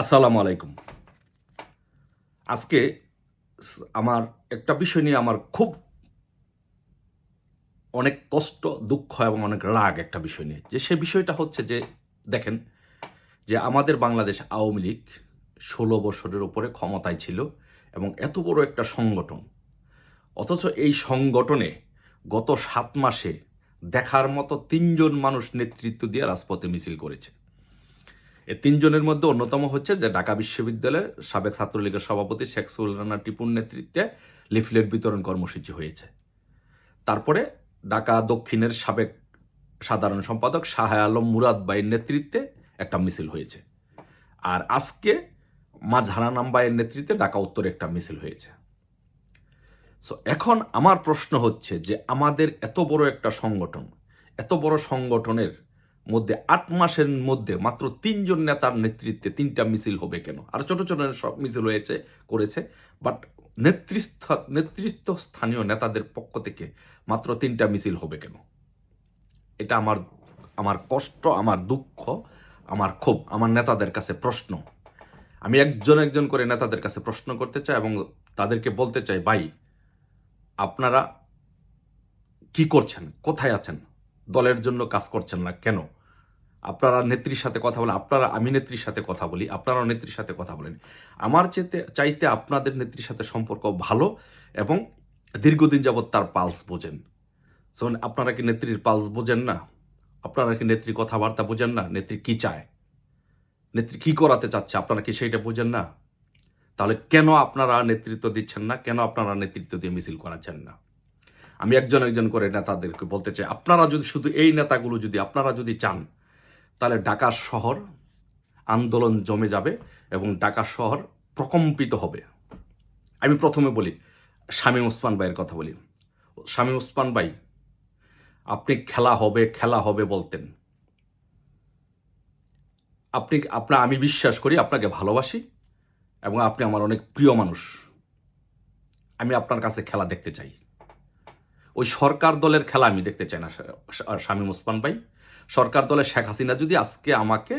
আসসালামু আলাইকুম। আজকে আমার একটা বিষয় নিয়ে আমার খুব অনেক কষ্ট, দুঃখ এবং অনেক রাগ একটা বিষয় নিয়ে। সে বিষয়টা হচ্ছে যে দেখেন যে আমাদের বাংলাদেশ আওয়ামী লীগ ১৬ বছরের উপরে ক্ষমতায় ছিল এবং এত বড় একটা সংগঠন। অথচ এই সংগঠনে গত ৭ মাসে দেখার মতো ৩ জন মানুষ নেতৃত্ব দিয়ে রাজপথে মিছিল করেছে। এই ৩ জনের মধ্যে অন্যতম হচ্ছে যে ঢাকা বিশ্ববিদ্যালয়ের সাবেক ছাত্রলীগের সভাপতি শেখ সুলতানা টিপুর নেতৃত্বে লিফলেট বিতরণ কর্মসূচি হয়েছে। তারপরে ঢাকা দক্ষিণের সাবেক সাধারণ সম্পাদক শাহ আলম মুরাদ ভাইয়ের নেতৃত্বে একটা মিছিল হয়েছে। আর আজকে মাঝহারানাম ভাইয়ের নেতৃত্বে ঢাকা উত্তরে একটা মিছিল হয়েছে। সো এখন আমার প্রশ্ন হচ্ছে যে আমাদের এত বড় একটা সংগঠন, এত বড় সংগঠনের মধ্যে ৮ মাসের মধ্যে মাত্র ৩ জন নেতার নেতৃত্বে ৩টা মিছিল হবে কেন? আর ছোট ছোট সব মিছিল হয়েছে করেছে, বাট নেতৃত্বস্থানীয় নেতাদের পক্ষ থেকে মাত্র ৩টা মিছিল হবে কেন? এটা আমার আমার কষ্ট, আমার দুঃখ, আমার ক্ষোভ, আমার নেতাদের কাছে প্রশ্ন। আমি একজন একজন করে নেতাদের কাছে প্রশ্ন করতে চাই এবং তাদেরকে বলতে চাই, ভাই আপনারা কি করছেন, কোথায় আছেন, দলের জন্য কাজ করছেন না কেন? আপনারা নেত্রীর সাথে কথা বলেন, আমি নেত্রীর সাথে কথা বলি, আপনারাও নেত্রীর সাথে কথা বলেন। আমার চাইতে আপনাদের নেত্রীর সাথে সম্পর্ক ভালো এবং দীর্ঘদিন যাবৎ তার পালস বোঝেন। সো আপনারা কি নেত্রীর পালস বোঝেন না? আপনারা কি নেত্রীর কথাবার্তা বোঝেন না? নেত্রী কি চায়, নেত্রী কি করাতে চাচ্ছে, আপনারা কি সেইটা বোঝেন না? তাহলে কেন আপনারা নেতৃত্ব দিচ্ছেন না? কেন আপনারা নেতৃত্ব দিয়ে মিছিল করাচ্ছেন না? আমি একজন একজন করে নেতাদেরকে বলতে চাই, আপনারা যদি শুধু এই নেতাগুলো যদি আপনারা যদি চান, তাহলে ঢাকা শহর আন্দোলন জমে যাবে এবং ঢাকা শহর প্রকম্পিত হবে। আমি প্রথমে বলি, শামীম ওসমান ভাইয়ের কথা বলি। শামীম ওসমান ভাই, আপনি খেলা হবে বলতেন। আমি বিশ্বাস করি, আপনাকে ভালোবাসি এবং আপনি আমার অনেক প্রিয় মানুষ। আমি আপনার কাছে খেলা দেখতে চাই। ওই সরকার দলের খেলা আমি দেখতে চাই না শামীম ওসমান ভাই। সরকার দলের শেখ হাসিনা যদি আজকে আমাকে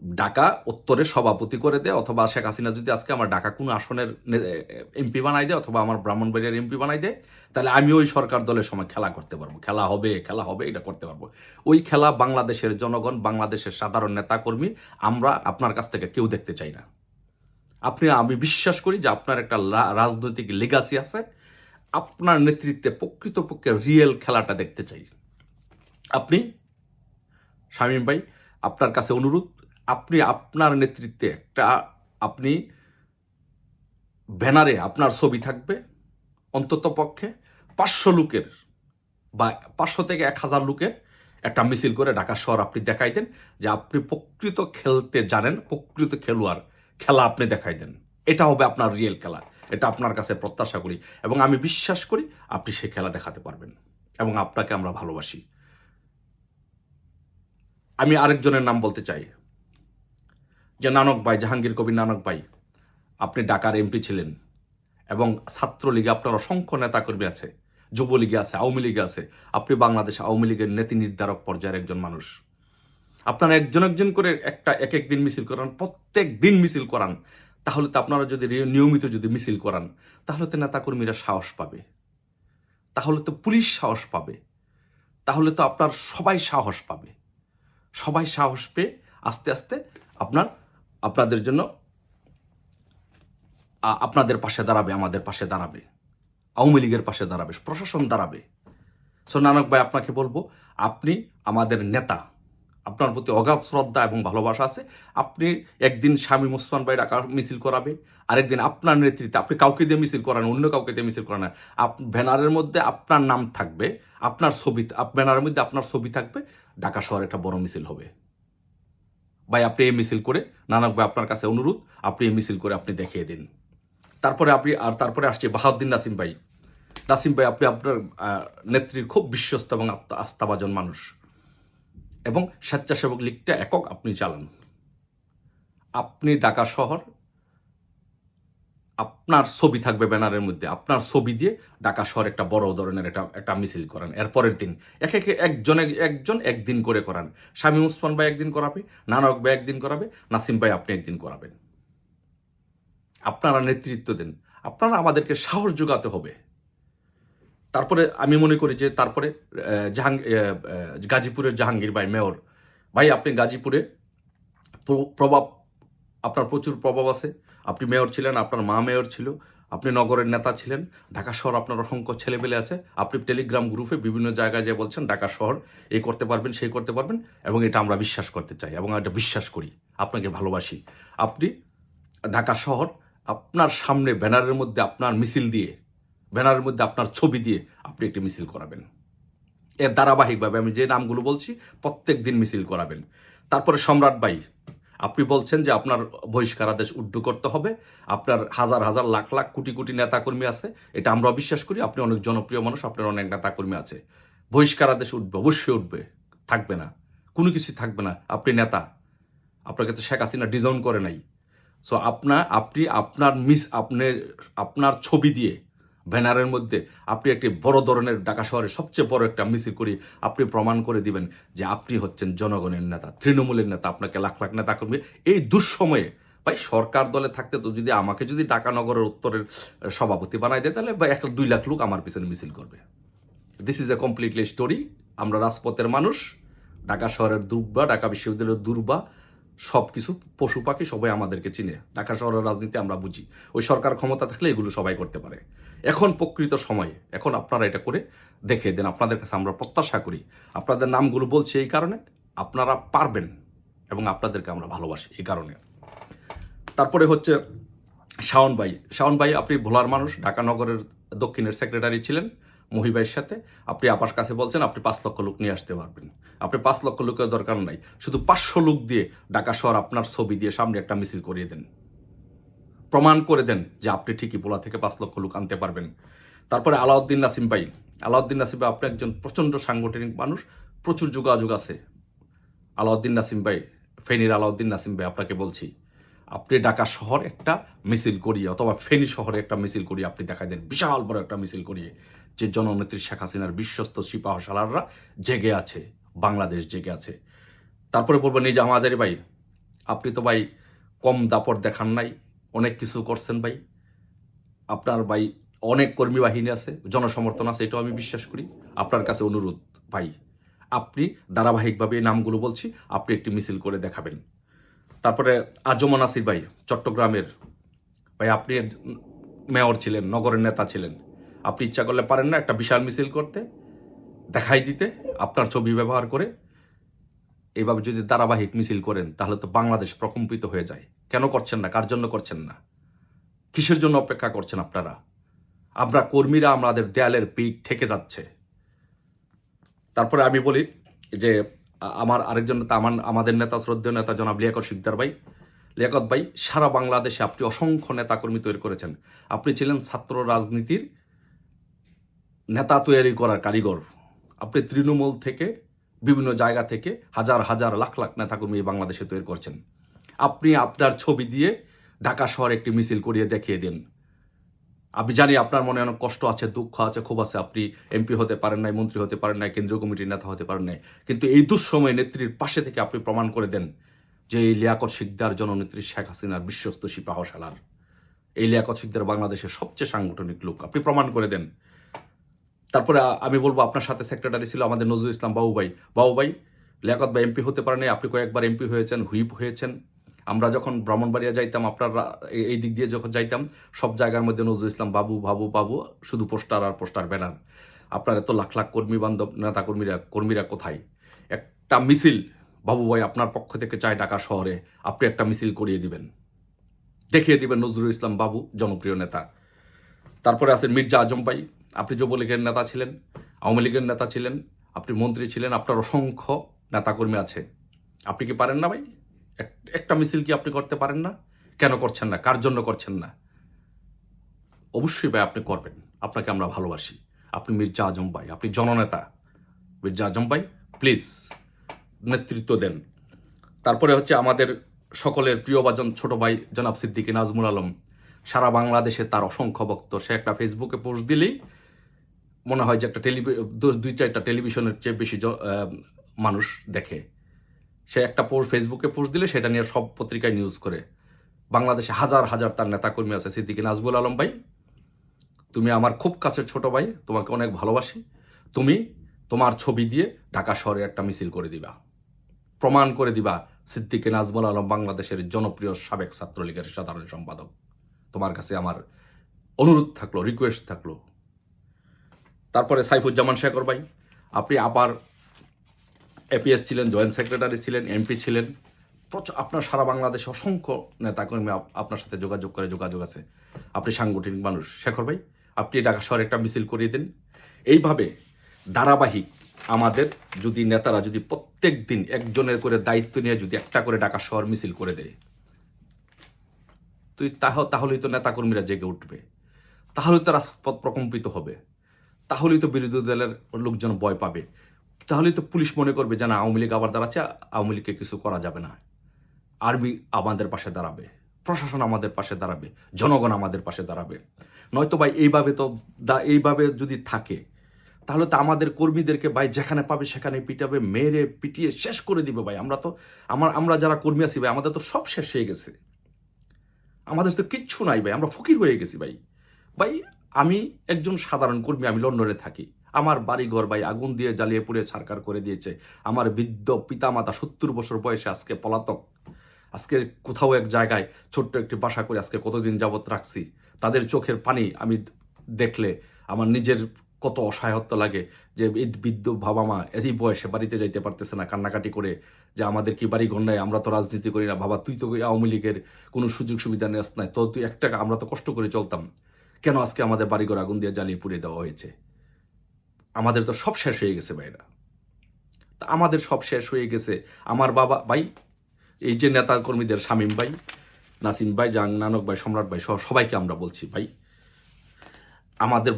ঢাকা উত্তরে সভাপতি করে দেয়, অথবা শেখ হাসিনা যদি আজকে আমার ঢাকা কোনো আসনের এমপি বানাই দেয়, অথবা আমার ব্রাহ্মণবাড়িয়ার এমপি বানাই দেয়, তাহলে আমি ওই সরকার দলের সময় খেলা করতে পারবো। খেলা হবে, এটা করতে পারবো। ওই খেলা বাংলাদেশের জনগণ, বাংলাদেশের সাধারণ নেতাকর্মী, আমরা আপনার কাছ থেকে কেউ দেখতে চাই না। আমি বিশ্বাস করি যে আপনার একটা রাজনৈতিক লেগাসি আছে। আপনার নেতৃত্বে প্রকৃতপক্ষে রিয়েল খেলাটা দেখতে চাই। আপনি শামীম ভাই, আপনার কাছে অনুরোধ, আপনি আপনার নেতৃত্বে আপনি ব্যানারে আপনার ছবি থাকবে, অন্তত পক্ষে 500 লোকের বা 500 থেকে 1000 লোকের একটা মিছিল করে ঢাকা শহর আপনি দেখাই দেন যে আপনি প্রকৃত খেলতে জানেন, প্রকৃত খেলোয়াড়, খেলা আপনি দেখাই দেন। এটা হবে আপনার রিয়েল খেলা। এটা আপনার কাছে প্রত্যাশা করি এবং আমি বিশ্বাস করি আপনি সেই খেলা দেখাতে পারবেন এবং আপনাকে আমরা ভালোবাসি। আমি আরেকজনের নাম বলতে চাই, যে নানক ভাই, জাহাঙ্গীর কবির নানক ভাই। আপনি ঢাকার এমপি ছিলেন এবং ছাত্রলীগে আপনার অসংখ্য নেতাকর্মী আছে, যুবলীগে আছে, আওয়ামী লীগে আছে। আপনি বাংলাদেশ আওয়ামী লীগের নীতি নির্ধারক পর্যায়ের একজন মানুষ। আপনারা একজন একজন করে এক এক দিন মিছিল করান, প্রত্যেক দিন মিছিল করান। তাহলে তো আপনারা যদি নিয়মিত যদি মিছিল করান, তাহলে তো নেতাকর্মীরা সাহস পাবে, তাহলে তো পুলিশ সাহস পাবে, তাহলে তো সবাই সাহস পাবে। সবাই সাহস পেয়ে আস্তে আস্তে আপনাদের জন্য আপনাদের পাশে দাঁড়াবে, আমাদের পাশে দাঁড়াবে, আওয়ামী লীগের পাশে দাঁড়াবে, প্রশাসন দাঁড়াবে। সো নানক ভাই, আপনাকে বলবো, আপনি আমাদের নেতা, আপনার প্রতি অগাধ শ্রদ্ধা এবং ভালোবাসা আছে। আপনি একদিন শামীম ওসমান ভাই ঢাকা মিছিল করাবে, আরেকদিন আপনার নেতৃত্বে আপনি কাউকে দিয়ে মিছিল করান, অন্য কাউকে দিয়ে মিছিল করান না, ব্যানারের মধ্যে আপনার নাম থাকবে, আপনার ছবি, ব্যানারের মধ্যে আপনার ছবি থাকবে, ঢাকা শহরে একটা বড় মিছিল হবে। ভাই আপনি এই মিছিল করে, নানক ভাই আপনার কাছে অনুরোধ, আপনি এই মিছিল করে আপনি দেখিয়ে দিন। তারপরে আসছে বাহাউদ্দিন নাসিম ভাই। নাসিম ভাই, আপনি আপনার নেত্রীর খুব বিশ্বস্ত এবং আস্থাভাজন মানুষ এবং স্বেচ্ছাসেবক লীগটা একক আপনি চালান। আপনি ঢাকা শহর আপনার ছবি থাকবে ব্যানারের মধ্যে, আপনার ছবি দিয়ে ঢাকা শহর একটা বড় ধরনের একটা মিছিল করান। এরপরের দিন একজন একদিন করে করান। শামীম ওসমান ভাই একদিন করাবে, নানক ভাই একদিন করাবে, নাসিম ভাই আপনি একদিন করাবেন। আপনারা নেতৃত্ব দেন, আপনারা আমাদেরকে সাহস যোগাতে হবে। তারপরে আমি মনে করি যে তারপরে গাজীপুরের জাহাঙ্গীর ভাই মেয়র ভাই, আপনি গাজীপুরে প্রভাব, আপনার প্রচুর প্রভাব আছে। আপনি মেয়র ছিলেন, আপনার মা মেয়র ছিল, আপনি নগরের নেতা ছিলেন। ঢাকা শহর আপনার অসংখ্য ছেলেপেলে আছে। আপনি টেলিগ্রাম গ্রুপে বিভিন্ন জায়গায় যে বলছেন ঢাকা শহর এই করতে পারবেন, সেই করতে পারবেন, এবং এটা আমরা বিশ্বাস করতে চাই এবং এটা বিশ্বাস করি, আপনাকে ভালোবাসি। আপনি ঢাকা শহর আপনার সামনে ব্যানারের মধ্যে আপনার মিছিল দিয়ে, ব্যানারের মধ্যে আপনার ছবি দিয়ে আপনি একটি মিছিল করাবেন। এর ধারাবাহিকভাবে আমি যে নামগুলো বলছি প্রত্যেক দিন মিছিল করাবেন। তারপরে সম্রাট ভাই, আপনি বলছেন যে আপনার বহিষ্কারাদেশ উড্ডু করতে হবে, আপনার হাজার হাজার লাখ লাখ কোটি কোটি নেতাকর্মী আছে, এটা আমরা বিশ্বাস করি। আপনি অনেক জনপ্রিয় মানুষ, আপনার অনেক নেতাকর্মী আছে। বহিষ্কারাদেশ উঠবে, অবশ্যই উঠবে, থাকবে না, কোনো কিছু থাকবে না। আপনি নেতা, আপনাকে তো শেখ হাসিনা ডিজাউন করে নাই। সো আপনি আপনার ছবি দিয়ে ব্যানারের মধ্যে আপনি একটি বড় ধরনের ঢাকা শহরের সবচেয়ে বড় একটা মিছিল করি আপনি প্রমাণ করে দিবেন যে আপনি হচ্ছেন জনগণের নেতা, তৃণমূলের নেতা। আপনাকে লাখ লাখ নেতা করবে এই দুঃসময়ে। ভাই সরকার দলে থাকতে তো যদি আমাকে যদি ঢাকা নগরের উত্তরের সভাপতি বানাই দেয়, তাহলে ভাই 1-2 লাখ লোক আমার পিছনে মিছিল করবে। This is a completely story. আমরা রাজপথের মানুষ, ঢাকা শহরের দুর্বা, ঢাকা বিশ্ববিদ্যালয়ের দুর্বা, সব কিছু পশু পাখি সবাই আমাদেরকে চিনে। ঢাকা শহরের রাজনীতি আমরা বুঝি। ওই সরকার ক্ষমতা থাকলে এগুলো সবাই করতে পারে। এখন প্রকৃত সময়ে, এখন আপনারা এটা করে দেখিয়ে দেন। আপনাদের কাছে আমরা প্রত্যাশা করি। আপনাদের নামগুলো বলছি এই কারণে, আপনারা পারবেন এবং আপনাদেরকে আমরা ভালোবাসি এই কারণে। তারপরে হচ্ছে শাওন ভাই আপনি ভোলার মানুষ, ঢাকা নগরের দক্ষিণের সেক্রেটারি ছিলেন মহিবাইয়ের সাথে। আপনি আপার কাছে বলছেন আপনি 5 লক্ষ লোক নিয়ে আসতে পারবেন। আপনি 5 লক্ষ লোকের দরকার নাই, শুধু 500 লোক দিয়ে ঢাকা শহর আপনার ছবি দিয়ে সামনে একটা মিছিল করিয়ে দেন, প্রমাণ করে দেন যে আপনি ঠিকই ভোলা থেকে 5 লক্ষ লোক আনতে পারবেন। তারপরে আলাউদ্দিন নাসিম ভাই আপনি একজন প্রচণ্ড সাংগঠনিক মানুষ, প্রচুর যোগাযোগ আছে। আলাউদ্দিন নাসিম ভাই, ফেনীর আলাউদ্দিন নাসিম ভাই, আপনাকে বলছি আপনি ঢাকা শহর একটা মিছিল করিয়ে অথবা ফেনী শহরে একটা মিছিল করিয়ে আপনি দেখা দেন, বিশাল বড় একটা মিছিল করিয়ে, যে জননেত্রী শেখ হাসিনার বিশ্বস্ত সিপাহ সালাররা জেগে আছে, বাংলাদেশ জেগে আছে। তারপরে বলবো নিজাম হাজারী ভাই, আপনি তো ভাই কম দাপট দেখান নাই, অনেক কিছু করছেন ভাই। আপনার ভাই অনেক কর্মী বাহিনী আছে, জনসমর্থন আছে, এটাও আমি বিশ্বাস করি। আপনার কাছে অনুরোধ ভাই, আপনি ধারাবাহিকভাবে এই নামগুলো বলছি, আপনি একটি মিছিল করে দেখাবেন। তারপরে আজম নাসির ভাই, চট্টগ্রামের ভাই, আপনি মেয়র ছিলেন, নগরের নেতা ছিলেন, আপনি ইচ্ছা করলে পারেন না একটা বিশাল মিছিল করতে, দেখাই দিতে আপনার ছবি ব্যবহার করে? এইভাবে যদি ধারাবাহিক মিছিল করেন তাহলে তো বাংলাদেশ প্রকম্পিত হয়ে যায়। কেন করছেন না? কার জন্য করছেন না? কিসের জন্য অপেক্ষা করছেন আপনারা? আমরা কর্মীরা আমাদের দেয়ালের পিঠ ঠেকে যাচ্ছে। তারপরে আমি বলি যে আমার আরেকজন নেতা, আমাদের নেতা, শ্রদ্ধেয় নেতা জনাব লিয়াকত শিকদার ভাই, লিয়াকত ভাই, সারা বাংলাদেশে আপনি অসংখ্য নেতাকর্মী তৈরি করেছেন। আপনি ছিলেন ছাত্র রাজনীতির নেতা তৈরি করার কারিগর। আপনি তৃণমূল থেকে বিভিন্ন জায়গা থেকে হাজার হাজার লাখ লাখ নেতাকর্মী বাংলাদেশে তৈরি করছেন। আপনি আপনার ছবি দিয়ে ঢাকা শহরে একটি মিছিল করিয়ে দেখিয়ে দিন। আমি জানি আপনার মনে অনেক কষ্ট আছে, দুঃখ আছে, ক্ষোভ আছে। আপনি এমপি হতে পারেন নাই, মন্ত্রী হতে পারেন নাই, কেন্দ্রীয় কমিটির নেতা হতে পারেন নাই, কিন্তু এই দুঃসময়ে নেত্রীর পাশে থেকে আপনি প্রমাণ করে দেন যে এই লিয়াকত শিকদার জননেত্রী শেখ হাসিনার বিশ্বস্ত সিপাহ সালার। এই লিয়াকত শিকদার বাংলাদেশের সবচেয়ে সাংগঠনিক লোক, আপনি প্রমাণ করে দেন। তারপরে আমি বলবো আপনার সাথে সেক্রেটারি ছিল আমাদের নজরুল ইসলাম বাবু ভাই, লিয়াকত ভাই এমপি হতে পারেন নাই, আপনি কয়েকবার এমপি হয়েছেন, হুইপ হয়েছেন। আমরা যখন ব্রাহ্মণবাড়িয়া যাইতাম, আপনার এই দিক দিয়ে যখন যাইতাম, সব জায়গার মধ্যে নজরুল ইসলাম বাবু, শুধু পোস্টার আর পোস্টার, ব্যানার। আপনার এত লাখ লাখ কর্মী বান্ধব নেতা কর্মীরা কোথায়? একটা মিছিল বাবু ভাই আপনার পক্ষ থেকে চাই ঢাকা শহরে, আপনি একটা মিছিল করিয়ে দিবেন, দেখিয়ে দিবেন নজরুল ইসলাম বাবু জনপ্রিয় নেতা। তারপরে আছেন মির্জা আজম ভাই, আপনি যুবলীগের নেতা ছিলেন, আওয়ামী লীগের নেতা ছিলেন, আপনি মন্ত্রী ছিলেন, আপনার অসংখ্য নেতাকর্মী আছে। আপনি কি পারেন না ভাই? একটা মিছিল কি আপনি করতে পারেন না? কেন করছেন না? কার জন্য করছেন না? অবশ্যই ভাই আপনি করবেন, আপনাকে আমরা ভালোবাসি। আপনি মির্জা আজম ভাই, আপনি জননেতা। মির্জা আজম ভাই প্লিজ নেতৃত্ব দেন। তারপরে হচ্ছে আমাদের সকলের প্রিয়ভাজন ছোট ভাই জনাব সিদ্দিকী নাজমুল আলম, সারা বাংলাদেশে তার অসংখ্য ভক্ত। সে একটা ফেসবুকে পোস্ট দিলেই মনে হয় যে একটা 2-4টা টেলিভিশনের চেয়ে বেশি মানুষ দেখে। সে একটা ফেসবুকে পোস্ট দিলে সেটা নিয়ে সব পত্রিকায় নিউজ করে। বাংলাদেশে হাজার হাজার তার নেতাকর্মী আছে। সিদ্দিকী নাজবুল আলম ভাই, তুমি আমার খুব কাছের ছোট ভাই, তোমাকে অনেক ভালোবাসি। তুমি তোমার ছবি দিয়ে ঢাকা শহরে একটা মিছিল করে দিবা, প্রমাণ করে দিবা সিদ্দিকী নাজমুল আলম বাংলাদেশের জনপ্রিয় সাবেক ছাত্রলীগের সাধারণ সম্পাদক। তোমার কাছে আমার অনুরোধ থাকলো, রিকোয়েস্ট থাকলো। তারপরে সাইফুজ্জামান শেখর ভাই, আপনি আবার এপিএস ছিলেন, জয়েন্ট সেক্রেটারি ছিলেন, এমপি ছিলেন। আপনার সারা বাংলাদেশে অসংখ্য নেতাকর্মী আপনার সাথে যোগাযোগ আছে। আপনি সাংগঠনিক মানুষ। শেখর ভাই, আপনি ঢাকা শহরে একটা মিছিল করিয়ে দিন। এইভাবে ধারাবাহিক আমাদের যদি নেতারা যদি প্রত্যেক দিন একজনের করে দায়িত্ব নিয়ে যদি একটা করে ঢাকা শহর মিছিল করে দেয়, তাহলেই তো নেতাকর্মীরা জেগে উঠবে, তাহলে তো রাজপথ প্রকম্পিত হবে, তাহলেই তো বিরোধী দলের লোকজন ভয় পাবে, তাহলেই তো পুলিশ মনে করবে যে না, আওয়ামী লীগ আবার দাঁড়াচ্ছে, আওয়ামী লীগকে কিছু করা যাবে না। আর্মি আমাদের পাশে দাঁড়াবে, প্রশাসন আমাদের পাশে দাঁড়াবে, জনগণ আমাদের পাশে দাঁড়াবে। নয়তো ভাই এইভাবে যদি থাকে, তাহলে তো আমাদের কর্মীদেরকে ভাই যেখানে পাবে সেখানে পিটাবে, মেরে পিটিয়ে শেষ করে দিবে ভাই। আমরা যারা কর্মী আছি ভাই, আমাদের তো সব শেষ হয়ে গেছে, আমাদের তো কিচ্ছু নাই ভাই, আমরা ফকির হয়ে গেছি ভাই। ভাই আমি একজন সাধারণ কর্মী, আমি লন্ডনে থাকি। আমার বাড়িঘর ভাই আগুন দিয়ে জ্বালিয়ে পুড়ে ছারকার করে দিয়েছে। আমার বৃদ্ধ পিতামাতা 70 বছর বয়সে আজকে পলাতক। আজকে কোথাও এক জায়গায় ছোট্ট একটি বাসা করে আজকে কতদিন যাবৎ রাখছি। তাদের চোখের পানি আমি দেখলে আমার নিজের কত অসহায়ত্ব লাগে, যে এই বৃদ্ধ বাবা মা এই বয়সে বাড়িতে যাইতে পারতেছে না, কান্নাকাটি করে যে আমাদের কি বাড়ি ঘর নাই, আমরা তো রাজনীতি করি না। বাবা, তুই তো আওয়ামী লীগের কোনো সুযোগ সুবিধা নেস নাই, তো তুই একটা, আমরা তো কষ্ট করে চলতাম, কেন আজকে আমাদের বাড়িঘর আগুন দিয়ে জ্বালিয়ে পুড়িয়ে দেওয়া হয়েছে? আমাদের তো সব শেষ হয়ে গেছে ভাইরা, তা আমাদের সব শেষ হয়ে গেছে। আমার বাবা ভাই, এই যে নেতা কর্মীদের, শামীম ভাই, নাসিম ভাই, জাং নানক ভাই, সম্রাট ভাই সহ সবাইকে আমরা বলছি, ভাই আমাদের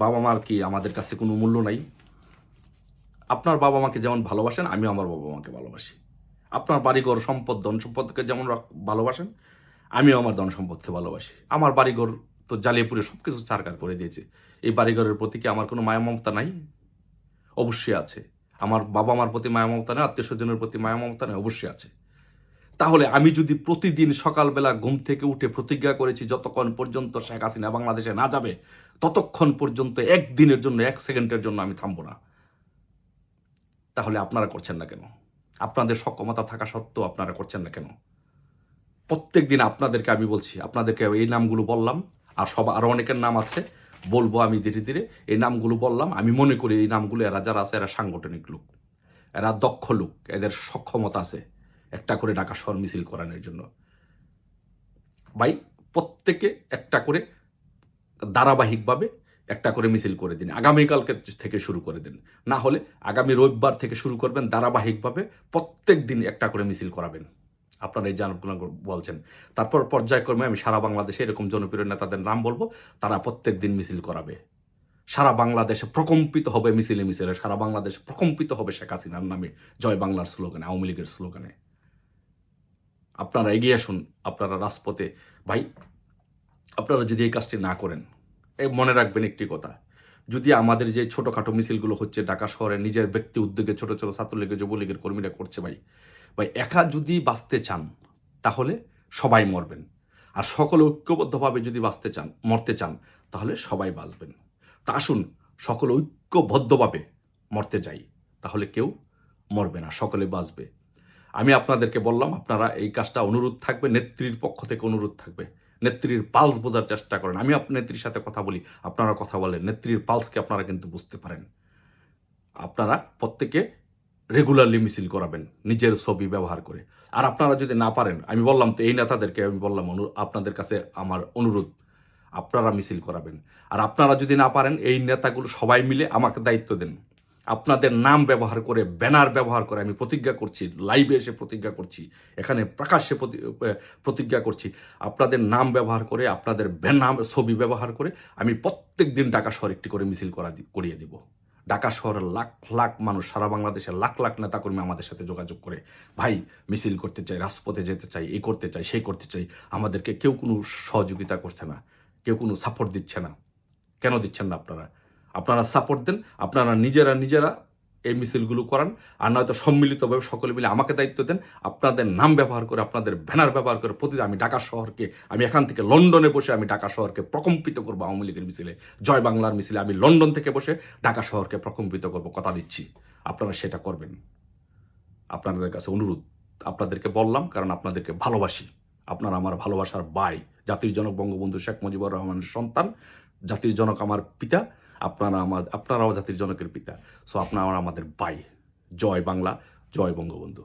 বাবা মার কি আমাদের কাছে কোনো মূল্য নাই? আপনার বাবা মাকে যেমন ভালোবাসেন, আমিও আমার বাবা মাকে ভালোবাসি। আপনার বাড়িঘর সম্পদ, ধন সম্পদকে যেমন ভালোবাসেন, আমিও আমার ধন সম্পদকে ভালোবাসি। আমার বাড়িঘর তো জ্বালিয়ে পুড়ে সব কিছু ছারকার করে দিয়েছে। এই বাড়িঘরের প্রতি কি আমার কোনো মায়া মমতা নাই? অবশ্যই আছে। আমার বাবা মার প্রতি মায়া মমতা নেই, আত্মীয় স্বজনের প্রতি মায়া মমতা নেই, অবশ্যই আছে। তাহলে আমি যদি প্রতিদিন সকালবেলা ঘুম থেকে উঠে প্রতিজ্ঞা করেছি যতক্ষণ পর্যন্ত শেখ হাসিনা বাংলাদেশে না যাবে, ততক্ষণ পর্যন্ত একদিনের জন্য, 1 সেকেন্ডের জন্য আমি থামবো না, তাহলে আপনারা করছেন না কেন? আপনাদের সক্ষমতা থাকা সত্ত্বেও আপনারা করছেন না কেন? প্রত্যেক দিন আপনাদেরকে আমি বলছি, আপনাদেরকে এই নামগুলো বললাম, আর আরো অনেকের নাম আছে, বলবো আমি ধীরে ধীরে। এই নামগুলো বললাম, আমি মনে করি এই নামগুলো এরা যারা আছে এরা সাংগঠনিক লোক, এরা দক্ষ লোক, এদের সক্ষমতা আছে একটা করে ঢাকা শহর মিছিল করানোর জন্য। ভাই প্রত্যেকে একটা করে ধারাবাহিকভাবে একটা করে মিছিল করে দিন, আগামীকালকে থেকে শুরু করে দিন, না হলে আগামী রবিবার থেকে শুরু করবেন। ধারাবাহিকভাবে প্রত্যেক দিন একটা করে মিছিল করাবেন। আপনারা এই জানগুলো বলছেন। তারপর পর্যায়ক্রমে আমি সারা বাংলাদেশে এরকম জনপ্রিয় নেতাদের নাম বলবো, তারা প্রত্যেক দিন মিছিল করাবে। সারা বাংলাদেশে প্রকম্পিত হবে মিছিলে মিছিলে, সারা বাংলাদেশে প্রকম্পিত হবে শেখ হাসিনার নামে, জয় বাংলার স্লোগানে, আওয়ামী লীগের স্লোগানে। আপনারা এগিয়ে আসুন, আপনারা রাজপথে। ভাই আপনারা যদি এই কাজটি না করেন, মনে রাখবেন একটি কথা, যদি আমাদের যে ছোটোখাটো মিছিলগুলো হচ্ছে ঢাকা শহরে নিজের ব্যক্তি উদ্যোগে ছোট ছোট ছাত্রলীগের, যুবলীগের কর্মীরা করছে, ভাই একা যদি বাঁচতে চান তাহলে সবাই মরবেন, আর সকলে ঐক্যবদ্ধভাবে যদি মরতে চান তাহলে সবাই বাঁচবেন। তা আসুন সকলে ঐক্যবদ্ধভাবে মরতে যাই, তাহলে কেউ মরবে না, সকলে বাঁচবে। আমি আপনাদেরকে বললাম, আপনারা এই কাজটা, অনুরোধ থাকবে, নেত্রীর পক্ষ থেকে অনুরোধ থাকবে, নেত্রীর পালস বোঝার চেষ্টা করেন। আমি নেত্রীর সাথে কথা বলি, আপনারা কথা বলেন, নেত্রীর পালসকে আপনারা কিন্তু বুঝতে পারেন। আপনারা প্রত্যেকে রেগুলারলি মিছিল করাবেন নিজের ছবি ব্যবহার করে। আর আপনারা যদি না পারেন, আমি বললাম তো, এই নেতাদেরকে আমি বললাম, আপনাদের কাছে আমার অনুরোধ, আপনারা মিছিল করাবেন। আর আপনারা যদি না পারেন, এই নেতাগুলো সবাই মিলে আমাকে দায়িত্ব দেন, আপনাদের নাম ব্যবহার করে, ব্যানার ব্যবহার করে, আমি প্রতিজ্ঞা করছি, লাইভে এসে প্রতিজ্ঞা করছি, এখানে প্রকাশ্যে প্রতিজ্ঞা করছি, আপনাদের নাম ব্যবহার করে, আপনাদের ছবি ব্যবহার করে আমি প্রত্যেক দিন ঢাকা শহর একটি করে মিছিল করিয়ে দিব। ঢাকা শহরের লাখ লাখ মানুষ, সারা বাংলাদেশের লাখ লাখ নেতাকর্মী আমাদের সাথে যোগাযোগ করে, ভাই মিছিল করতে চাই, রাজপথে যেতে চাই, এই করতে চাই, সেই করতে চাই, আমাদেরকে কেউ কোনো সহযোগিতা করছে না, কেউ কোনো সাপোর্ট দিচ্ছে না। কেন দিচ্ছেন না আপনারা? আপনারা সাপোর্ট দেন, আপনারা নিজেরা এই মিছিলগুলো করান, আর নয়তো সম্মিলিতভাবে সকলে মিলে আমাকে দায়িত্ব দেন, আপনাদের নাম ব্যবহার করে, আপনাদের ব্যানার ব্যবহার করে প্রতিদিন আমি ঢাকা শহরকে, আমি এখান থেকে লন্ডনে বসে আমি ঢাকা শহরকে প্রকম্পিত করবো আওয়ামী লীগের মিছিলে, জয় বাংলার মিছিলে আমি লন্ডন থেকে বসে ঢাকা শহরকে প্রকম্পিত করবো, কথা দিচ্ছি। আপনারা সেটা করবেন। আপনাদের কাছে অনুরোধ, আপনাদেরকে বললাম কারণ আপনাদেরকে ভালোবাসি, আপনারা আমার ভালোবাসার ভাই, জাতির জনক বঙ্গবন্ধু শেখ মুজিবুর রহমানের সন্তান, জাতির জনক আমার পিতা, আপনারাও জাতির জনকের পিতা। সো আপনারা আমাদের ভাই। জয় বাংলা, জয় বঙ্গবন্ধু।